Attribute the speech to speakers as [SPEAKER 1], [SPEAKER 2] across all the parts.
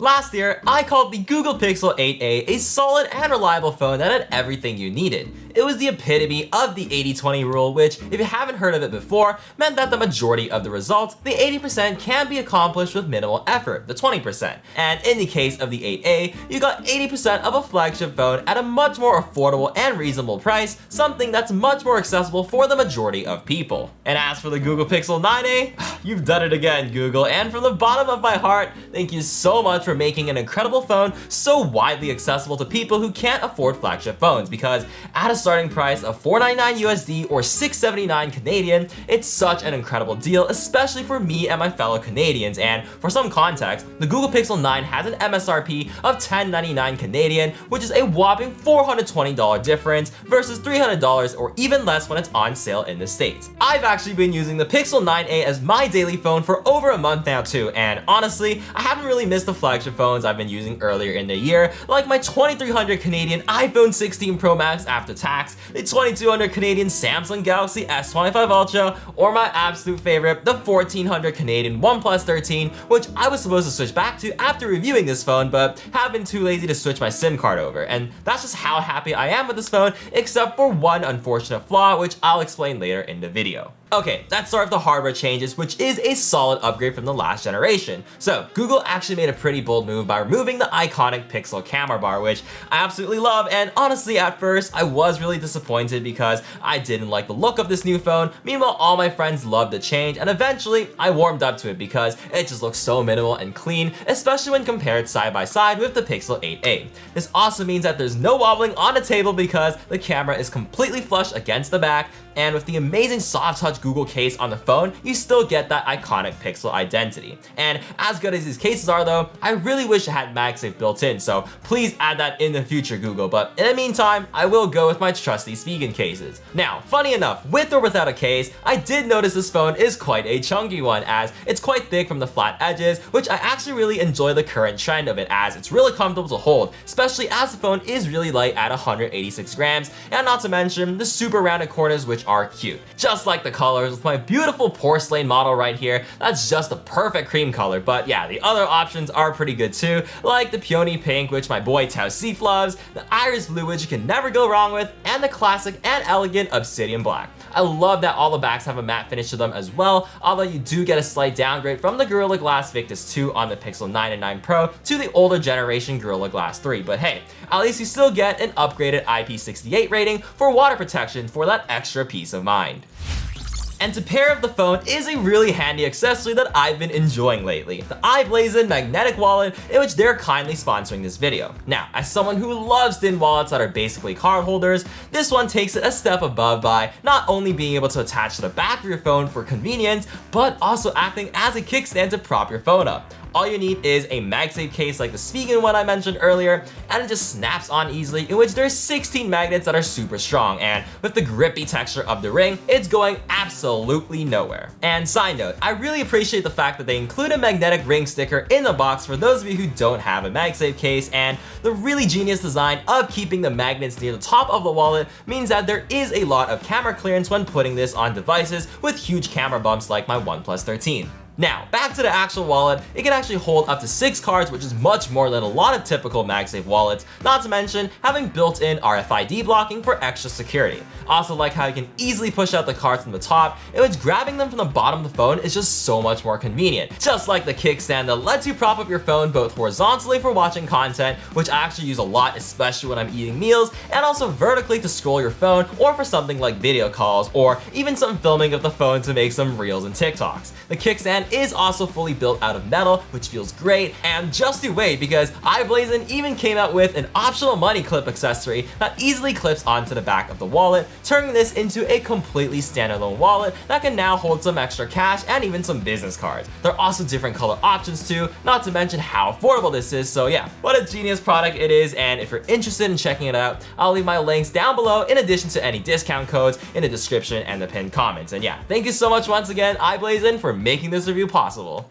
[SPEAKER 1] Last year, I called the Google Pixel 8a a solid and reliable phone that had everything you needed. It was the epitome of the 80-20 rule, which, if you haven't heard of it before, meant that the majority of the results, the 80%, can be accomplished with minimal effort, the 20%. And in the case of the 8a, you got 80% of a flagship phone at a much more affordable and reasonable price, something that's much more accessible for the majority of people. And as for the Google Pixel 9a, you've done it again, Google, and from the bottom of my heart, thank you so much for making an incredible phone so widely accessible to people who can't afford flagship phones, because at a starting price of $499 USD or $679 Canadian, it's such an incredible deal, especially for me and my fellow Canadians. And for some context, the Google Pixel 9 has an MSRP of $1099 Canadian, which is a whopping $420 difference versus $300 or even less when it's on sale in the States. I've actually been using the Pixel 9a as my daily phone for over a month now too, and honestly, I haven't really missed the flagship phones I've been using earlier in the year, like my 2300 Canadian iPhone 16 Pro Max after tax, the 2200 Canadian Samsung Galaxy S25 Ultra, or my absolute favorite, the 1400 Canadian OnePlus 13, which I was supposed to switch back to after reviewing this phone, but have been too lazy to switch my SIM card over. And that's just how happy I am with this phone, except for one unfortunate flaw, which I'll explain later in the video. Okay, let's start with the hardware changes, which is a solid upgrade from the last generation. So, Google actually made a pretty bold move by removing the iconic Pixel camera bar, which I absolutely love, and honestly at first, I was really disappointed because I didn't like the look of this new phone. Meanwhile, all my friends loved the change, and eventually, I warmed up to it because it just looks so minimal and clean, especially when compared side by side with the Pixel 8a. This also means that there's no wobbling on the table because the camera is completely flush against the back, and with the amazing soft touch Google case on the phone, you still get that iconic Pixel identity. And as good as these cases are though, I really wish it had MagSafe built in, so please add that in the future, Google, but in the meantime, I will go with my trusty Spigen cases. Now, funny enough, with or without a case, I did notice this phone is quite a chunky one, as it's quite thick from the flat edges, which I actually really enjoy the current trend of it, as it's really comfortable to hold, especially as the phone is really light at 186 grams, and not to mention the super rounded corners, which are cute. Just like the colors with my beautiful porcelain model right here, that's just the perfect cream color. But yeah, the other options are pretty good too, like the peony pink, which my boy Tausif loves, the iris blue, which you can never go wrong with, and the classic and elegant obsidian black. I love that all the backs have a matte finish to them as well, although you do get a slight downgrade from the Gorilla Glass Victus 2 on the Pixel 9 and 9 Pro to the older generation Gorilla Glass 3, but hey, at least you still get an upgraded IP68 rating for water protection for that extra peace of mind. And to pair up the phone is a really handy accessory that I've been enjoying lately, the blason magnetic wallet, in which they're kindly sponsoring this video. Now, as someone who loves thin wallets that are basically card holders, this one takes it a step above by not only being able to attach to the back of your phone for convenience, but also acting as a kickstand to prop your phone up. All you need is a MagSafe case like the Spigen one I mentioned earlier, and it just snaps on easily, in which there's 16 magnets that are super strong, and with the grippy texture of the ring, it's going absolutely nowhere. And side note, I really appreciate the fact that they include a magnetic ring sticker in the box for those of you who don't have a MagSafe case, and the really genius design of keeping the magnets near the top of the wallet means that there is a lot of camera clearance when putting this on devices with huge camera bumps like my OnePlus 13. Now, back to the actual wallet, it can actually hold up to 6 cards, which is much more than a lot of typical MagSafe wallets, not to mention having built-in RFID blocking for extra security. Also like how you can easily push out the cards from the top, in which grabbing them from the bottom of the phone is just so much more convenient. Just like the kickstand that lets you prop up your phone both horizontally for watching content, which I actually use a lot, especially when I'm eating meals, and also vertically to scroll your phone or for something like video calls, or even some filming of the phone to make some reels and TikToks. The kickstand is also fully built out of metal, which feels great, and just you wait, because blason even came out with an optional money clip accessory that easily clips onto the back of the wallet, turning this into a completely standalone wallet that can now hold some extra cash and even some business cards. There are also different color options too, not to mention how affordable this is, so yeah, what a genius product it is, and if you're interested in checking it out, I'll leave my links down below in addition to any discount codes in the description and the pinned comments. And yeah, thank you so much once again, blason, for making this review possible.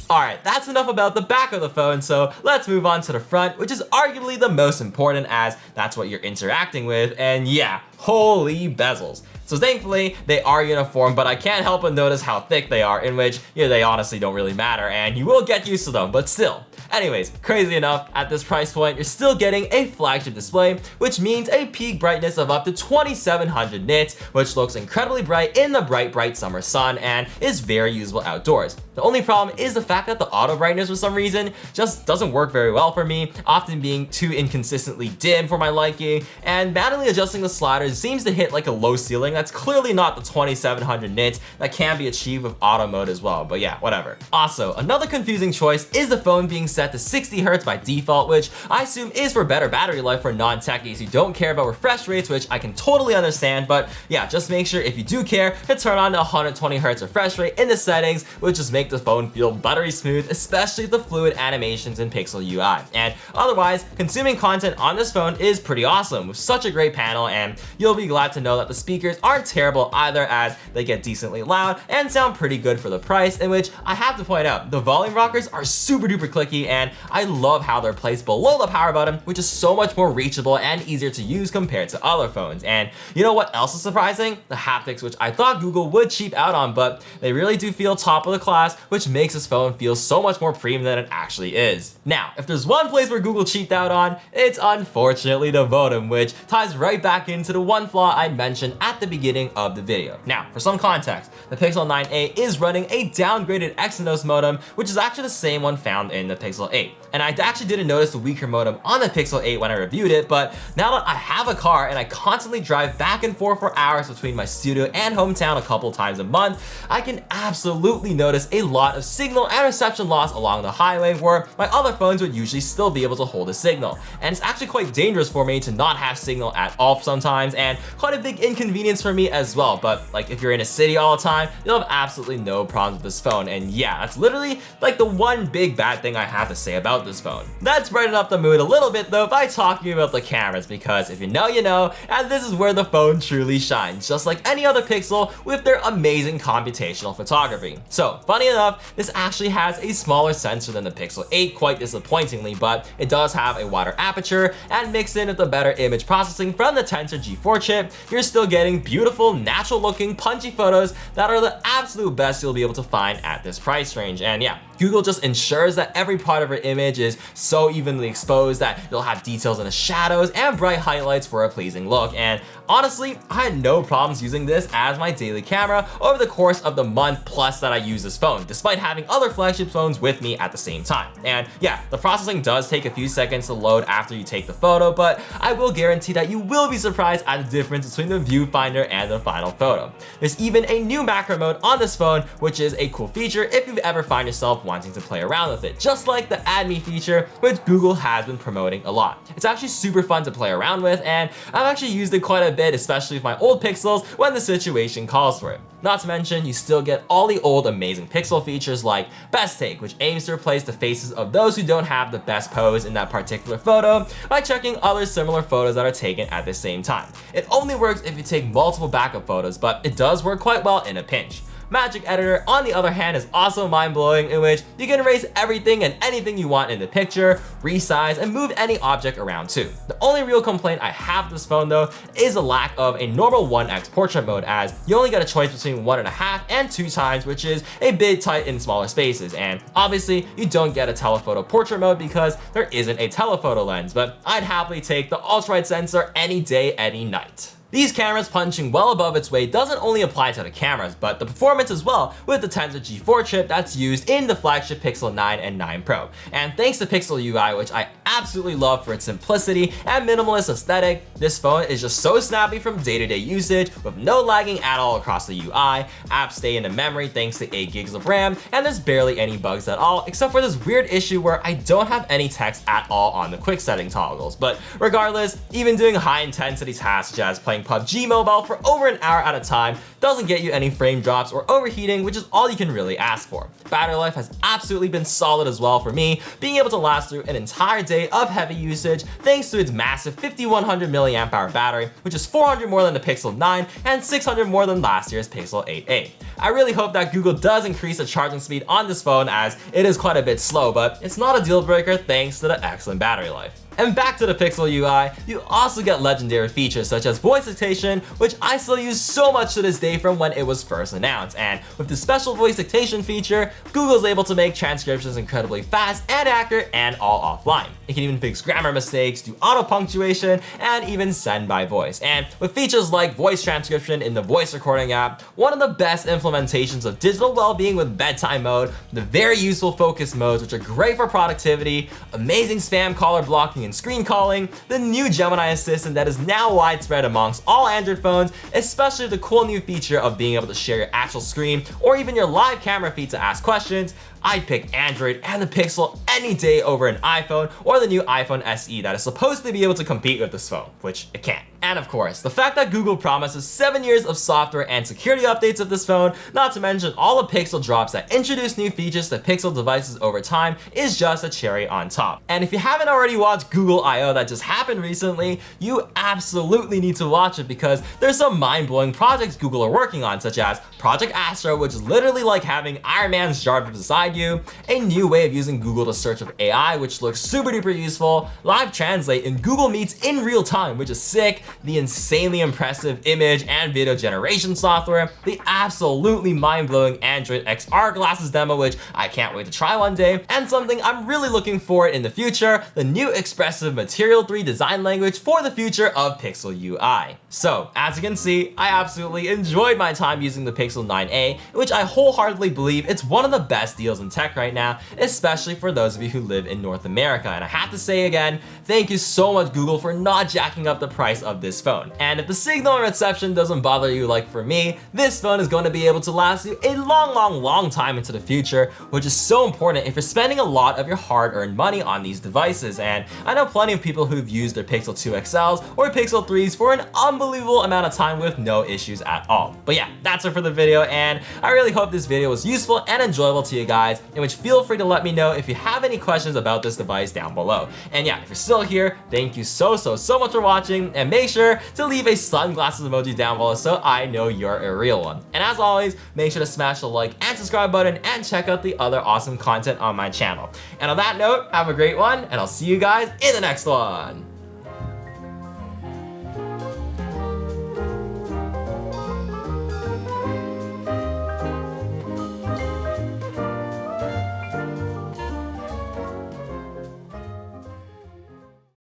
[SPEAKER 1] Alright, that's enough about the back of the phone, so let's move on to the front, which is arguably the most important as that's what you're interacting with, and yeah, Holy bezels. So thankfully, they are uniform, but I can't help but notice how thick they are, in which, they honestly don't really matter, and you will get used to them, but still. Anyways, crazy enough, at this price point, you're still getting a flagship display, which means a peak brightness of up to 2700 nits, which looks incredibly bright in the bright summer sun and is very usable outdoors. The only problem is the fact that the auto brightness for some reason just doesn't work very well for me, often being too inconsistently dim for my liking, and manually adjusting the sliders seems to hit like a low ceiling that's clearly not the 2700 nits that can be achieved with auto mode as well, but yeah, whatever. Also, another confusing choice is the phone being set to 60 Hz by default, which I assume is for better battery life for non-techies who don't care about refresh rates, which I can totally understand, but yeah, just make sure if you do care to turn on the 120 Hz refresh rate in the settings, which just make the phone feel buttery smooth, especially with the fluid animations in Pixel UI. And otherwise, consuming content on this phone is pretty awesome with such a great panel, and you'll be glad to know that the speakers aren't terrible either, as they get decently loud and sound pretty good for the price, in which I have to point out the volume rockers are super duper clicky, and I love how they're placed below the power button, which is so much more reachable and easier to use compared to other phones. And you know what else is surprising? The haptics, which I thought Google would cheap out on, but they really do feel top of the class, which makes this phone feel so much more premium than it actually is. Now, if there's one place where Google cheaped out on, it's unfortunately the modem, which ties right back into the one flaw I mentioned at the beginning of the video. Now, for some context, the Pixel 9a is running a downgraded Exynos modem, which is actually the same one found in the Pixel 8. And I actually didn't notice the weaker modem on the Pixel 8 when I reviewed it, but now that I have a car and I constantly drive back and forth for hours between my studio and hometown a couple times a month, I can absolutely notice a lot of signal and reception loss along the highway where my other phones would usually still be able to hold a signal. And it's actually quite dangerous for me to not have signal at all sometimes, and quite a big inconvenience for me as well. But like if you're in a city all the time, you'll have absolutely no problems with this phone. And yeah, that's literally like the one big bad thing I have to say about this phone. Let's brighten up the mood a little bit though by talking about the cameras, because if you know, you know, and this is where the phone truly shines, just like any other Pixel with their amazing computational photography. So funny enough, this actually has a smaller sensor than the Pixel 8, quite disappointingly, but it does have a wider aperture, and mixed in with the better image processing from the Tensor G4 chip, you're still getting beautiful, natural looking, punchy photos that are the absolute best you'll be able to find at this price range. And yeah, Google just ensures that every part of your image is so evenly exposed that you'll have details in the shadows and bright highlights for a pleasing look. And honestly, I had no problems using this as my daily camera over the course of the month plus that I use this phone, despite having other flagship phones with me at the same time. And yeah, the processing does take a few seconds to load after you take the photo, but I will guarantee that you will be surprised at the difference between the viewfinder and the final photo. There's even a new macro mode on this phone, which is a cool feature if you've ever find yourself wanting to play around with it, just like the Add Me feature, which Google has been promoting a lot. It's actually super fun to play around with, and I've actually used it quite a bit, especially with my old Pixels when the situation calls for it. Not to mention, you still get all the old amazing Pixel features like Best Take, which aims to replace the faces of those who don't have the best pose in that particular photo by checking other similar photos that are taken at the same time. It only works if you take multiple backup photos, but it does work quite well in a pinch. Magic Editor, on the other hand, is also mind-blowing, in which you can erase everything and anything you want in the picture, resize, and move any object around too. The only real complaint I have with this phone though is the lack of a normal 1x portrait mode, as you only get a choice between 1.5 and 2 times, which is a bit tight in smaller spaces. And obviously you don't get a telephoto portrait mode because there isn't a telephoto lens, but I'd happily take the ultra-wide sensor any day, any night. These cameras punching well above its weight doesn't only apply to the cameras, but the performance as well with the Tensor G4 chip that's used in the flagship Pixel 9 and 9 Pro. And thanks to Pixel UI, which I absolutely love for its simplicity and minimalist aesthetic, this phone is just so snappy from day-to-day usage with no lagging at all across the UI, apps stay in the memory thanks to 8 gigs of RAM, and there's barely any bugs at all, except for this weird issue where I don't have any text at all on the quick setting toggles. But regardless, even doing high intensity tasks such as playing PUBG Mobile for over an hour at a time doesn't get you any frame drops or overheating, which is all you can really ask for. Battery life has absolutely been solid as well for me, being able to last through an entire day of heavy usage thanks to its massive 5100 mAh battery, which is 400 more than the Pixel 9 and 600 more than last year's Pixel 8a. I really hope that Google does increase the charging speed on this phone, as it is quite a bit slow, but it's not a deal breaker thanks to the excellent battery life. And back to the Pixel UI, you also get legendary features such as voice dictation, which I still use so much to this day from when it was first announced. And with the special voice dictation feature, Google's able to make transcriptions incredibly fast and accurate and all offline. It can even fix grammar mistakes, do auto punctuation, and even send by voice. And with features like voice transcription in the voice recording app, one of the best implementations of digital well-being with bedtime mode, the very useful focus modes, which are great for productivity, amazing spam caller blocking and screen calling, the new Gemini assistant that is now widespread amongst all Android phones, especially the cool new feature of being able to share your actual screen or even your live camera feed to ask questions. I'd pick Android and the Pixel any day over an iPhone or the new iPhone SE that is supposed to be able to compete with this phone, which it can't. And of course, the fact that Google promises 7 years of software and security updates of this phone, not to mention all the Pixel drops that introduce new features to Pixel devices over time, is just a cherry on top. And if you haven't already watched Google I.O. that just happened recently, you absolutely need to watch it because there's some mind-blowing projects Google are working on, such as Project Astra, which is literally like having Iron Man's jar beside you, a new way of using Google to search of AI, which looks super duper useful, live translate in Google Meets in real time, which is sick, the insanely impressive image and video generation software, the absolutely mind-blowing Android XR glasses demo, which I can't wait to try one day, and something I'm really looking for in the future, the new expressive Material 3 design language for the future of Pixel UI. So, as you can see, I absolutely enjoyed my time using the Pixel 9a, which I wholeheartedly believe it's one of the best deals in tech right now, especially for those of you who live in North America. And I have to say again, thank you so much Google for not jacking up the price of this phone. And if the signal and reception doesn't bother you like for me, this phone is going to be able to last you a long time into the future, which is so important if you're spending a lot of your hard-earned money on these devices. And I know plenty of people who've used their Pixel 2 XLs or Pixel 3s for an unbelievable amount of time with no issues at all. But yeah, that's it for the video, and I really hope this video was useful and enjoyable to you guys, in which feel free to let me know if you have any questions about this device down below. And yeah, if you're still here, thank you so much for watching, and make sure to leave a sunglasses emoji down below so I know you're a real one. And as always, make sure to smash the like and subscribe button and check out the other awesome content on my channel. And on that note, have a great one, and I'll see you guys in the next one.